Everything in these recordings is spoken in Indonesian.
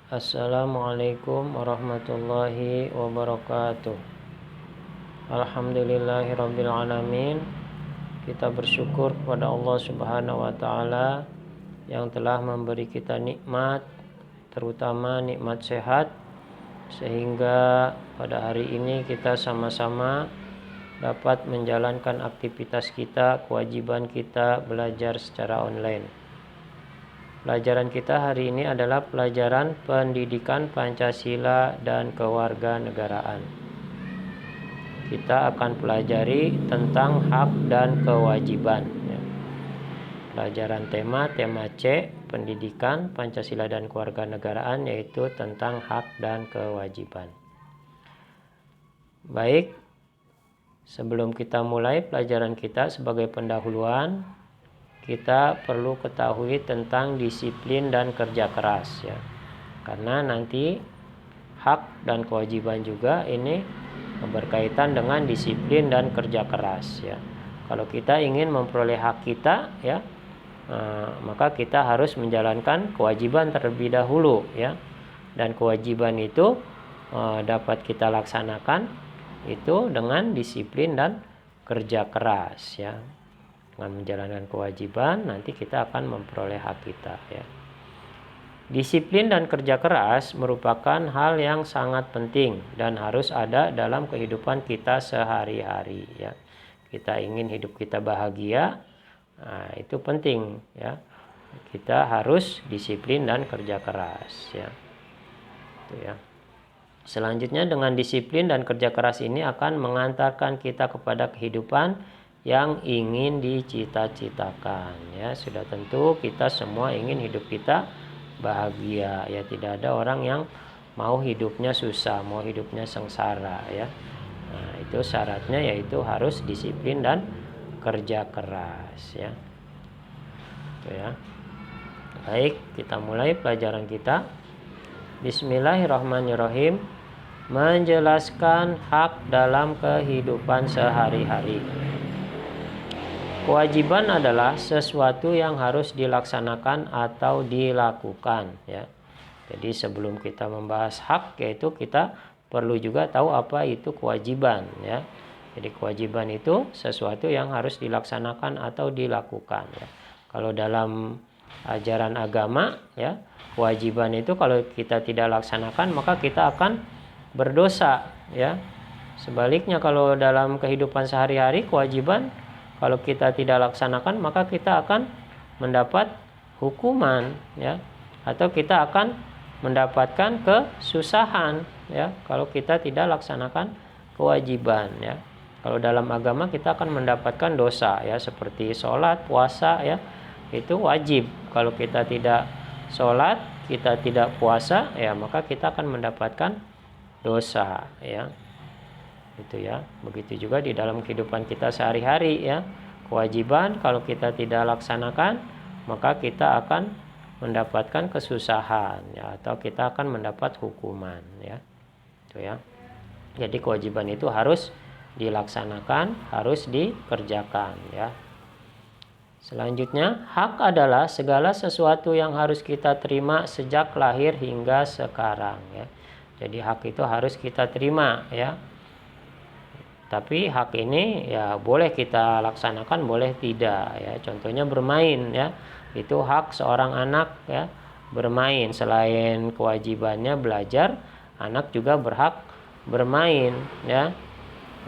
Assalamualaikum warahmatullahi wabarakatuh. Alhamdulillahirabbil alamin. Kita bersyukur kepada Allah Subhanahu wa taala yang telah memberi kita nikmat, terutama nikmat sehat, sehingga pada hari ini kita sama-sama dapat menjalankan aktivitas kita, kewajiban kita belajar secara online. Pelajaran kita hari ini adalah pelajaran pendidikan Pancasila dan kewarganegaraan. Kita akan pelajari tentang hak dan kewajiban. Pelajaran tema C, pendidikan Pancasila dan kewarganegaraan, yaitu tentang hak dan kewajiban. Baik, sebelum kita mulai pelajaran kita, sebagai pendahuluan, kita perlu ketahui tentang disiplin dan kerja keras ya. Karena nanti hak dan kewajiban juga ini berkaitan dengan disiplin dan kerja keras ya. Kalau kita ingin memperoleh hak kita ya, maka kita harus menjalankan kewajiban terlebih dahulu ya. Dan kewajiban itu dapat kita laksanakan itu dengan disiplin dan kerja keras ya. Dengan menjalankan kewajiban, nanti kita akan memperoleh hak kita ya. Disiplin dan kerja keras merupakan hal yang sangat penting dan harus ada dalam kehidupan kita sehari-hari ya. Kita ingin hidup kita bahagia, itu penting ya. Kita harus disiplin dan kerja keras ya. Itu ya. Selanjutnya, dengan disiplin dan kerja keras ini akan mengantarkan kita kepada kehidupan yang ingin dicita-citakan ya. Sudah tentu kita semua ingin hidup kita bahagia ya. Tidak ada orang yang mau hidupnya susah, mau hidupnya sengsara ya. Nah, itu syaratnya yaitu harus disiplin dan kerja keras ya. Itu ya. Baik, kita mulai pelajaran kita. Bismillahirrahmanirrahim. Menjelaskan hak dalam kehidupan sehari-hari. Kewajiban adalah sesuatu yang harus dilaksanakan atau dilakukan ya. Jadi sebelum kita membahas hak, yaitu kita perlu juga tahu apa itu kewajiban ya. Jadi kewajiban itu sesuatu yang harus dilaksanakan atau dilakukan ya. Kalau dalam ajaran agama ya, kewajiban itu kalau kita tidak laksanakan maka kita akan berdosa ya. Sebaliknya kalau dalam kehidupan sehari-hari, kewajiban kalau kita tidak laksanakan maka kita akan mendapat hukuman ya, atau kita akan mendapatkan kesusahan ya kalau kita tidak laksanakan kewajiban ya. Kalau dalam agama kita akan mendapatkan dosa ya, seperti sholat, puasa ya, itu wajib. Kalau kita tidak sholat, kita tidak puasa ya, maka kita akan mendapatkan dosa ya. Itu ya. Begitu juga di dalam kehidupan kita sehari-hari ya. Kewajiban kalau kita tidak laksanakan maka kita akan mendapatkan kesusahan ya, atau kita akan mendapat hukuman ya. Itu ya. Jadi kewajiban itu harus dilaksanakan, harus dikerjakan ya. Selanjutnya, hak adalah segala sesuatu yang harus kita terima sejak lahir hingga sekarang ya. Jadi hak itu harus kita terima ya. Tapi hak ini ya boleh kita laksanakan, boleh tidak ya. Contohnya bermain ya. Itu hak seorang anak ya, bermain. Selain kewajibannya belajar, anak juga berhak bermain ya.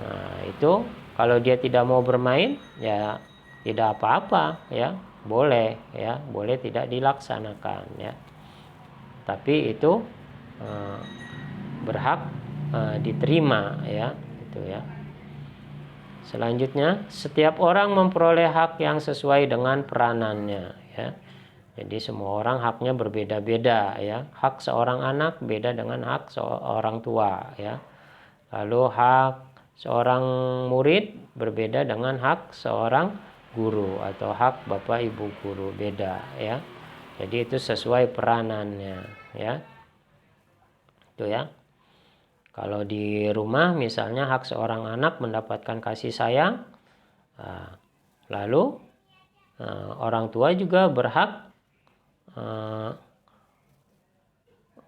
Nah, itu kalau dia tidak mau bermain ya tidak apa-apa ya. Boleh ya, boleh tidak dilaksanakan ya. Tapi itu berhak diterima ya, itu ya. Selanjutnya, setiap orang memperoleh hak yang sesuai dengan peranannya ya. Jadi semua orang haknya berbeda-beda ya. Hak seorang anak beda dengan hak seorang tua ya. Lalu hak seorang murid berbeda dengan hak seorang guru, atau hak bapak ibu guru, beda ya. Jadi itu sesuai peranannya ya. Itu ya. Kalau di rumah misalnya hak seorang anak mendapatkan kasih sayang, lalu orang tua juga berhak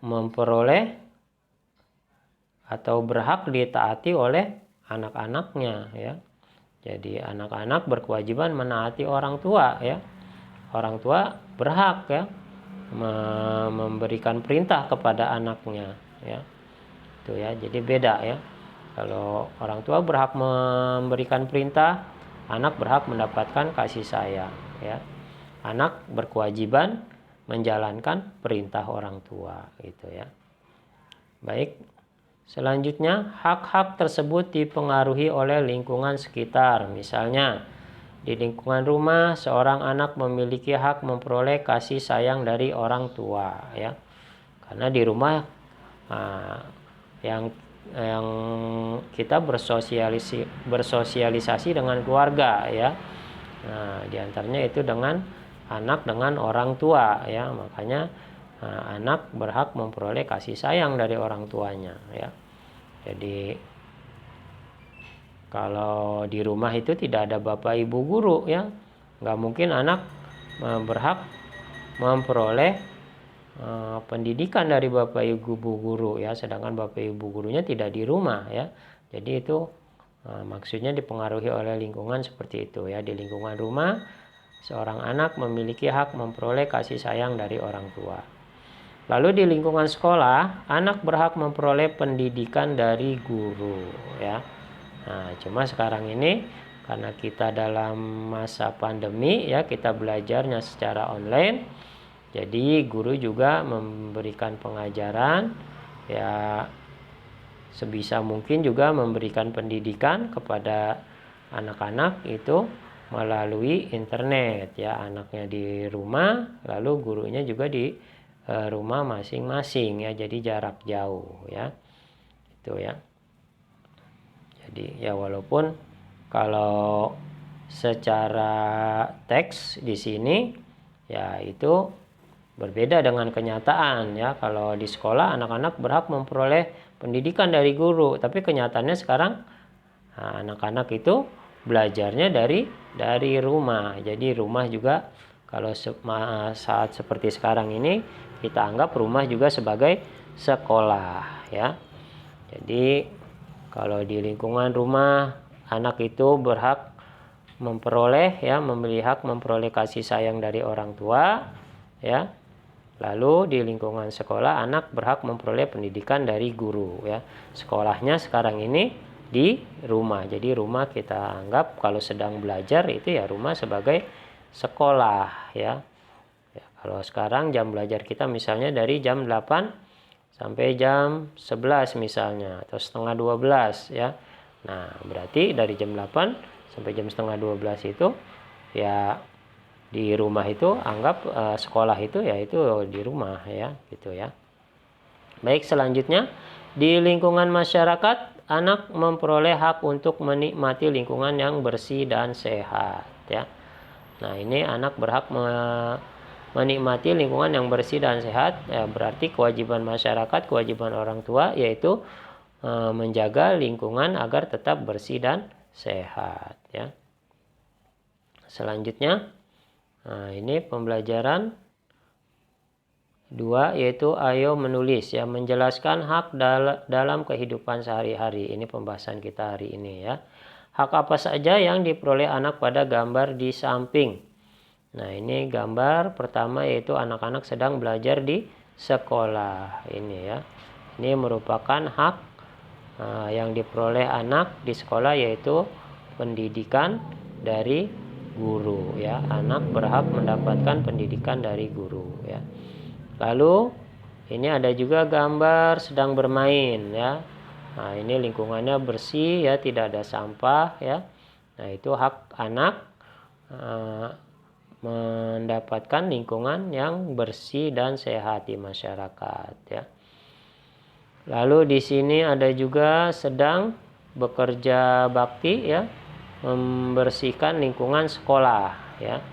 memperoleh atau berhak ditaati oleh anak-anaknya ya. Jadi anak-anak berkewajiban menaati orang tua ya. Orang tua berhak ya memberikan perintah kepada anaknya ya. Itu ya. Jadi beda ya. Kalau orang tua berhak memberikan perintah, anak berhak mendapatkan kasih sayang ya. Anak berkewajiban menjalankan perintah orang tua gitu ya. Baik. Selanjutnya, hak-hak tersebut dipengaruhi oleh lingkungan sekitar. Misalnya, di lingkungan rumah, seorang anak memiliki hak memperoleh kasih sayang dari orang tua ya. Karena di rumah yang kita bersosialisasi dengan keluarga ya. Nah, diantaranya itu dengan anak dengan orang tua ya. Makanya anak berhak memperoleh kasih sayang dari orang tuanya ya. Jadi kalau di rumah itu tidak ada bapak ibu guru ya, nggak mungkin anak berhak memperoleh pendidikan dari bapak ibu guru ya, sedangkan bapak ibu gurunya tidak di rumah ya. Jadi itu maksudnya dipengaruhi oleh lingkungan seperti itu ya. Di lingkungan rumah seorang anak memiliki hak memperoleh kasih sayang dari orang tua. Lalu di lingkungan sekolah, anak berhak memperoleh pendidikan dari guru ya. Nah, cuma sekarang ini karena kita dalam masa pandemi ya, kita belajarnya secara online. Jadi guru juga memberikan pengajaran ya, sebisa mungkin juga memberikan pendidikan kepada anak-anak itu melalui internet ya. Anaknya di rumah, lalu gurunya juga di rumah masing-masing ya, jadi jarak jauh ya. Itu ya. Jadi ya walaupun kalau secara teks di sini ya itu berbeda dengan kenyataan ya. Kalau di sekolah anak-anak berhak memperoleh pendidikan dari guru, tapi kenyataannya sekarang anak-anak itu belajarnya dari rumah. Jadi rumah juga kalau saat seperti sekarang ini kita anggap rumah juga sebagai sekolah ya. Jadi kalau di lingkungan rumah anak itu berhak memperoleh ya, memiliki hak memperoleh kasih sayang dari orang tua ya. Lalu di lingkungan sekolah anak berhak memperoleh pendidikan dari guru ya. Sekolahnya sekarang ini di rumah. Jadi rumah kita anggap kalau sedang belajar itu ya rumah sebagai sekolah ya. Ya, kalau sekarang jam belajar kita misalnya dari jam 8 sampai jam 11 misalnya, atau setengah 12 ya. Nah, berarti dari jam 8 sampai jam setengah 12 itu ya di rumah itu anggap sekolah itu ya itu di rumah ya, gitu ya. Baik, selanjutnya di lingkungan masyarakat anak memperoleh hak untuk menikmati lingkungan yang bersih dan sehat ya. Nah, ini anak berhak menikmati lingkungan yang bersih dan sehat ya, berarti kewajiban masyarakat, kewajiban orang tua yaitu menjaga lingkungan agar tetap bersih dan sehat ya. Selanjutnya ini pembelajaran 2 yaitu ayo menulis ya, menjelaskan hak dalam kehidupan sehari-hari. Ini pembahasan kita hari ini ya. Hak apa saja yang diperoleh anak pada gambar di samping. Nah, ini gambar pertama yaitu anak-anak sedang belajar di sekolah ini ya. Ini merupakan hak yang diperoleh anak di sekolah yaitu pendidikan dari guru ya. Anak berhak mendapatkan pendidikan dari guru ya. Lalu ini ada juga gambar sedang bermain ya. Nah, ini lingkungannya bersih ya, tidak ada sampah ya. Nah, itu hak anak mendapatkan lingkungan yang bersih dan sehat di masyarakat ya. Lalu di sini ada juga sedang bekerja bakti ya, membersihkan lingkungan sekolah ya.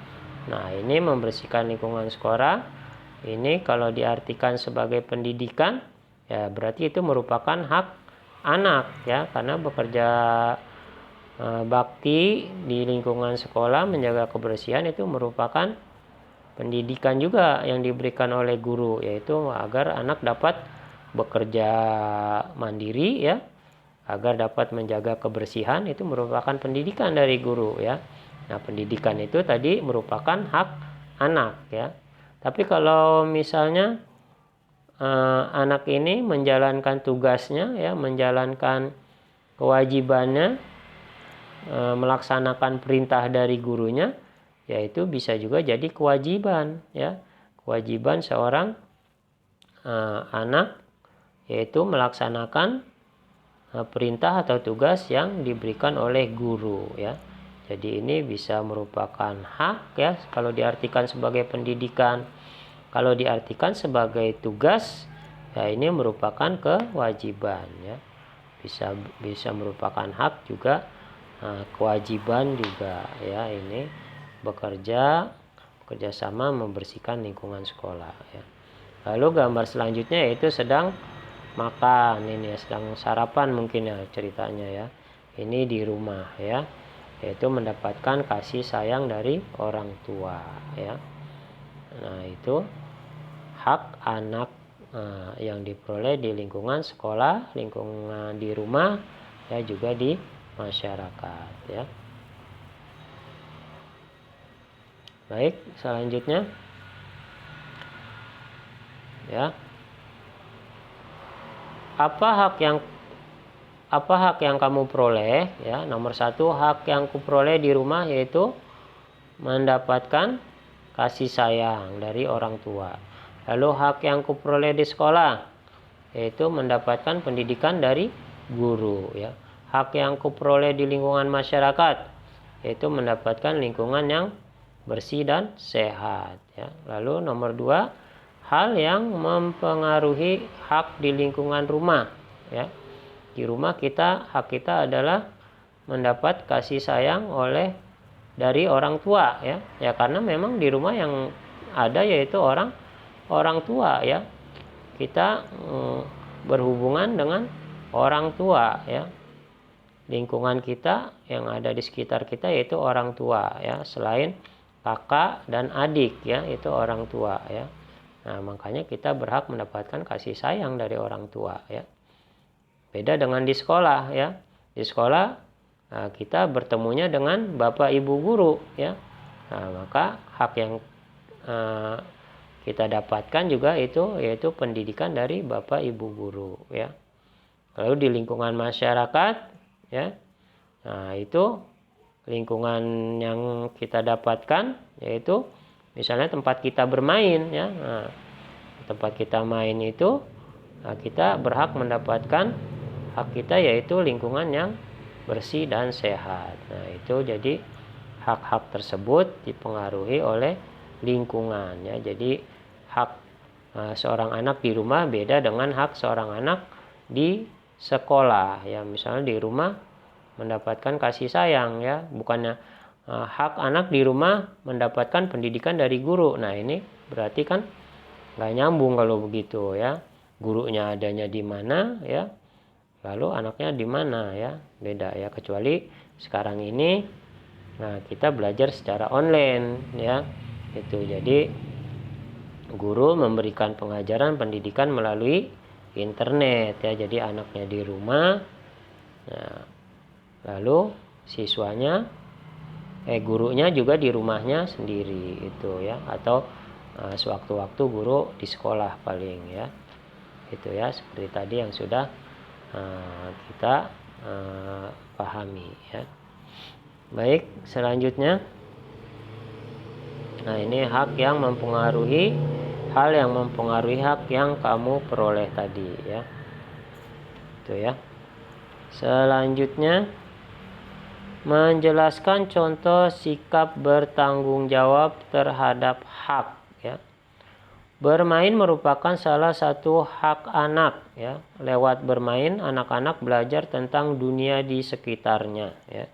Nah, ini membersihkan lingkungan sekolah ini kalau diartikan sebagai pendidikan ya berarti itu merupakan hak anak ya, karena bekerja bakti di lingkungan sekolah menjaga kebersihan itu merupakan pendidikan juga yang diberikan oleh guru, yaitu agar anak dapat bekerja mandiri ya, agar dapat menjaga kebersihan. Itu merupakan pendidikan dari guru ya. Nah, pendidikan itu tadi merupakan hak anak ya. Tapi kalau misalnya anak ini menjalankan tugasnya ya, menjalankan kewajibannya, melaksanakan perintah dari gurunya, yaitu bisa juga jadi kewajiban ya, kewajiban seorang anak, yaitu melaksanakan perintah atau tugas yang diberikan oleh guru ya. Jadi ini bisa merupakan hak ya kalau diartikan sebagai pendidikan. Kalau diartikan sebagai tugas ya, ini merupakan kewajiban ya. Bisa merupakan hak juga, kewajiban juga ya, ini bekerja sama membersihkan lingkungan sekolah ya. Lalu gambar selanjutnya yaitu sedang makan, ini ya, sedang sarapan mungkin ya ceritanya ya. Ini di rumah ya, yaitu mendapatkan kasih sayang dari orang tua ya. Nah, itu hak anak yang diperoleh di lingkungan sekolah, lingkungan di rumah ya, juga di masyarakat ya. Baik, selanjutnya ya, apa hak yang kamu peroleh ya. Nomor 1, hak yang kuperoleh di rumah yaitu mendapatkan kasih sayang dari orang tua. Lalu hak yang kuperoleh di sekolah yaitu mendapatkan pendidikan dari guru ya. Hak yang kuperoleh di lingkungan masyarakat yaitu mendapatkan lingkungan yang bersih dan sehat ya. Lalu nomor 2, hal yang mempengaruhi hak di lingkungan rumah ya. Di rumah hak kita adalah mendapat kasih sayang dari orang tua ya. Ya, karena memang di rumah yang ada yaitu orang tua ya. Kita berhubungan dengan orang tua ya. Lingkungan kita yang ada di sekitar kita yaitu orang tua ya. Selain kakak dan adik ya, itu orang tua ya. Nah, makanya kita berhak mendapatkan kasih sayang dari orang tua ya. Beda dengan di sekolah ya. Di sekolah kita bertemunya dengan bapak ibu guru ya. Nah, maka hak yang kita dapatkan juga yaitu pendidikan dari bapak ibu guru ya. Lalu di lingkungan masyarakat ya, nah itu lingkungan yang kita dapatkan yaitu misalnya tempat kita bermain ya. Nah, tempat kita main itu kita berhak mendapatkan hak kita yaitu lingkungan yang bersih dan sehat. Nah, itu jadi hak-hak tersebut dipengaruhi oleh lingkungan ya. Jadi hak seorang anak di rumah beda dengan hak seorang anak di sekolah ya. Misalnya di rumah mendapatkan kasih sayang ya, bukannya hak anak di rumah mendapatkan pendidikan dari guru. Nah, ini berarti kan nggak nyambung kalau begitu ya. Gurunya adanya di mana ya, lalu anaknya di mana ya, beda ya. Kecuali sekarang ini kita belajar secara online ya. Itu jadi guru memberikan pengajaran pendidikan melalui internet ya. Jadi anaknya di rumah, lalu siswanya gurunya juga di rumahnya sendiri itu ya. Atau sewaktu-waktu guru di sekolah paling ya. Itu ya, seperti tadi yang sudah kita pahami ya. Baik, selanjutnya ini hal yang mempengaruhi hak yang kamu peroleh tadi ya. Itu ya. Selanjutnya menjelaskan contoh sikap bertanggung jawab terhadap hak ya. Bermain merupakan salah satu hak anak ya. Lewat bermain anak-anak belajar tentang dunia di sekitarnya ya.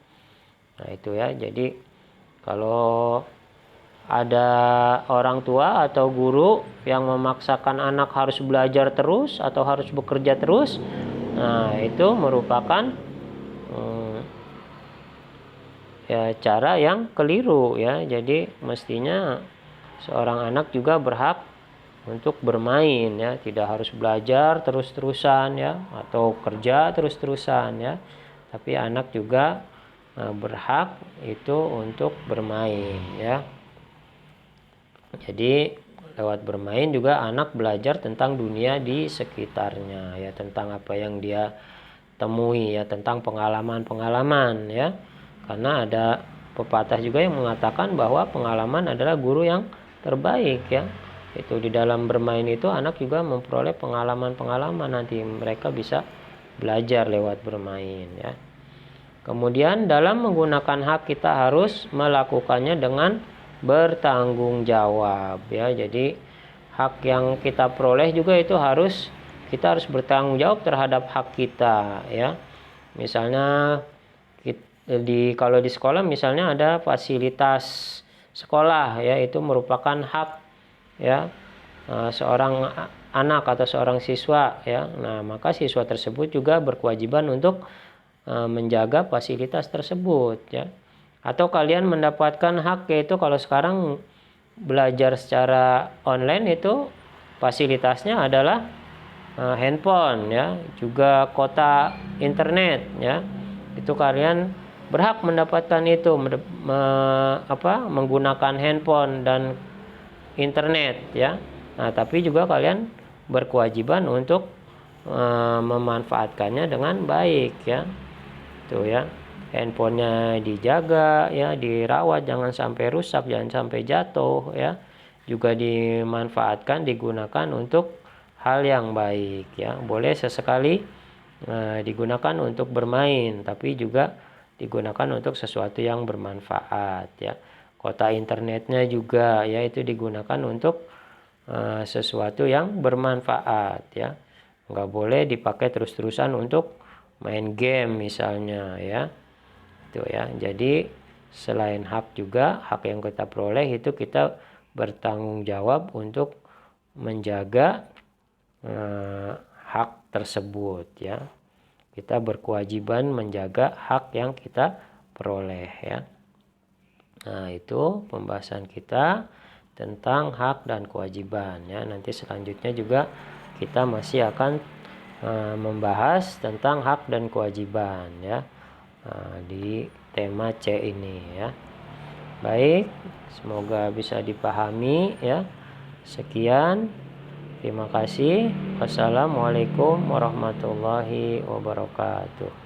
Nah, itu ya. Jadi kalau ada orang tua atau guru yang memaksakan anak harus belajar terus atau harus bekerja terus, nah itu merupakan cara yang keliru ya. Jadi mestinya seorang anak juga berhak untuk bermain ya, tidak harus belajar terus-terusan ya atau kerja terus-terusan ya. Tapi anak juga berhak itu untuk bermain ya. Jadi lewat bermain juga anak belajar tentang dunia di sekitarnya ya, tentang apa yang dia temui ya, tentang pengalaman-pengalaman ya. Karena ada pepatah juga yang mengatakan bahwa pengalaman adalah guru yang terbaik ya. Itu di dalam bermain itu anak juga memperoleh pengalaman-pengalaman, nanti mereka bisa belajar lewat bermain ya. Kemudian dalam menggunakan hak kita harus melakukannya dengan bertanggung jawab ya. Jadi hak yang kita peroleh juga itu kita harus bertanggung jawab terhadap hak kita ya. Misalnya kalau di sekolah misalnya ada fasilitas sekolah ya, itu merupakan hak ya seorang anak atau seorang siswa ya. Nah, maka siswa tersebut juga berkewajiban untuk menjaga fasilitas tersebut ya. Atau kalian mendapatkan hak, yaitu kalau sekarang belajar secara online itu fasilitasnya adalah handphone ya, juga kuota internet ya. Itu kalian berhak mendapatkan itu, menggunakan handphone dan internet ya. Nah, tapi juga kalian berkewajiban untuk memanfaatkannya dengan baik ya. Tuh ya, handphonenya dijaga ya, dirawat, jangan sampai rusak, jangan sampai jatuh ya. Juga dimanfaatkan, digunakan untuk hal yang baik ya. Boleh sesekali digunakan untuk bermain, tapi juga digunakan untuk sesuatu yang bermanfaat ya. Kuota internetnya juga ya, itu digunakan untuk sesuatu yang bermanfaat ya. Nggak boleh dipakai terus-terusan untuk main game misalnya ya. Itu ya. Jadi selain hak juga, hak yang kita peroleh itu kita bertanggung jawab untuk menjaga hak tersebut ya. Kita berkewajiban menjaga hak yang kita peroleh ya. Nah, itu pembahasan kita tentang hak dan kewajiban ya. Nanti selanjutnya juga kita masih akan membahas tentang hak dan kewajiban ya, di tema C ini ya. Baik, semoga bisa dipahami ya. Sekian, terima kasih. Wassalamualaikum warahmatullahi wabarakatuh.